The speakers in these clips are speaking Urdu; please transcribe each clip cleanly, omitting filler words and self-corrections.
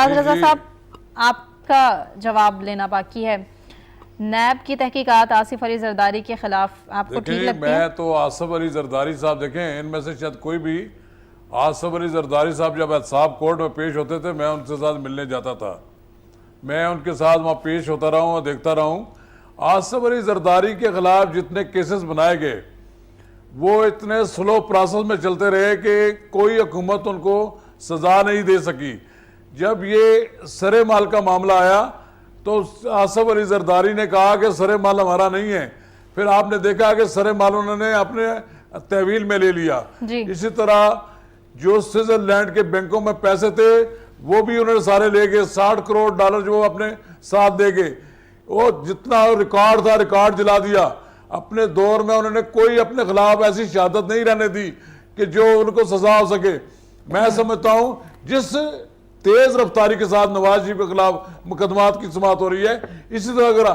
نواز رضا صاحب آپ کا جواب لینا باقی ہے. نیب کی تحقیقات آصف علی زرداری کے خلاف آپ کو ٹھیک لگتی ہیں؟ میں تو آصف علی زرداری صاحب دیکھیں ان میں سے شاید کوئی بھی آصف علی زرداری صاحب جب احتساب کورٹ میں پیش ہوتے تھے میں ان کے ساتھ ملنے جاتا تھا, میں ان کے ساتھ وہاں پیش ہوتا رہا ہوں اور دیکھتا رہا ہوں. آصف علی زرداری کے خلاف جتنے کیسز بنائے گئے وہ اتنے سلو پروسیس میں چلتے رہے کہ کوئی حکومت ان کو سزا نہیں دے سکی. جب یہ سرے مال کا معاملہ آیا تو آصف علی زرداری نے کہا کہ سرے مال ہمارا نہیں ہے, پھر آپ نے دیکھا کہ سرے مال انہوں نے اپنے تحویل میں لے لیا. اسی طرح جو سوئٹزرلینڈ کے بینکوں میں پیسے تھے وہ بھی انہوں نے سارے لے گئے, $60 کروڑ جو اپنے ساتھ دے گئے, وہ جتنا ریکارڈ تھا ریکارڈ جلا دیا. اپنے دور میں انہوں نے کوئی اپنے خلاف ایسی شہادت نہیں رہنے دی کہ جو ان کو سزا ہو سکے. میں سمجھتا ہوں جس تیز رفتاری کے ساتھ نواز شریف کے خلاف مقدمات کی سماعت ہو رہی ہے, اسی طرح اگر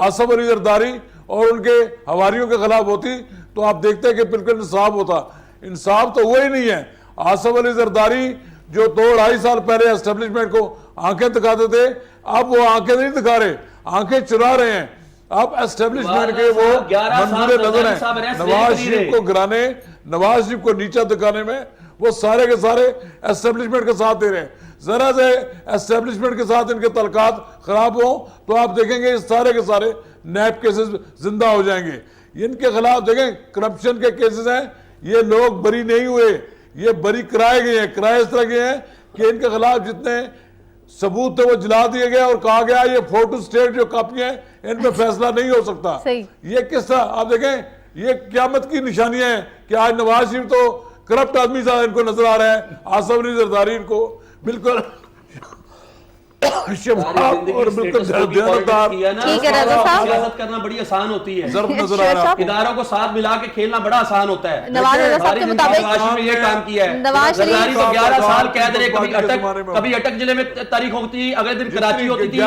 آصف علی زرداری اور ان کے حواریوں کے خلاف ہوتی تو آپ دیکھتے کہ بالکل انصاف ہوتا. انصاف تو ہوا ہی نہیں ہے. آصف علی زرداری جو 2-2.5 سال پہلے اسٹیبلشمنٹ کو آنکھیں دکھاتے تھے, اب وہ آنکھیں نہیں دکھا رہے, آنکھیں چرا رہے ہیں. اب اسٹیبلشمنٹ کے وہ منظور نظر ہیں نواز شریف کو گرانے, نواز شریف کو نیچا دکھانے میں وہ سارے کے سارے اسٹیبلشمنٹ کے ساتھ دے رہے ہیں. ذرا سے اسٹیبلشمنٹ کے ساتھ ان کے تعلقات خراب ہوں تو آپ دیکھیں گے سارے کے سارے نیب کیسز زندہ ہو جائیں گے. ان کے خلاف دیکھیں کرپشن کے کیسز ہیں, یہ لوگ بری نہیں ہوئے, یہ بری کرائے گئے ہیں. کرائے اس طرح گئے ہیں کہ ان کے خلاف جتنے ثبوت تھے وہ جلا دیے گئے اور کہا گیا یہ فوٹو سٹیٹ جو کاپیاں ہیں ان پہ فیصلہ نہیں ہو سکتا. یہ کس طرح آپ دیکھیں یہ قیامت کی نشانیاں ہیں کہ آج نواز شریف تو کرپٹ آدمی ان کو نظر آ رہا ہے, آصف علی زرداری ان کو بالکل شفاف اور بالکل دیانتدار. سیاست کرنا بڑی آسان ہوتی ہے, اداروں کو ساتھ ملا کے کھیلنا بڑا آسان ہوتا ہے. نواز شریف کے مطابق یہ کام کیا ہے. زرداری کو 11 سال قید رہے, کبھی اٹک جلے میں تاریخ ہوتی, اگلے دن کراچی ہوتی تھی.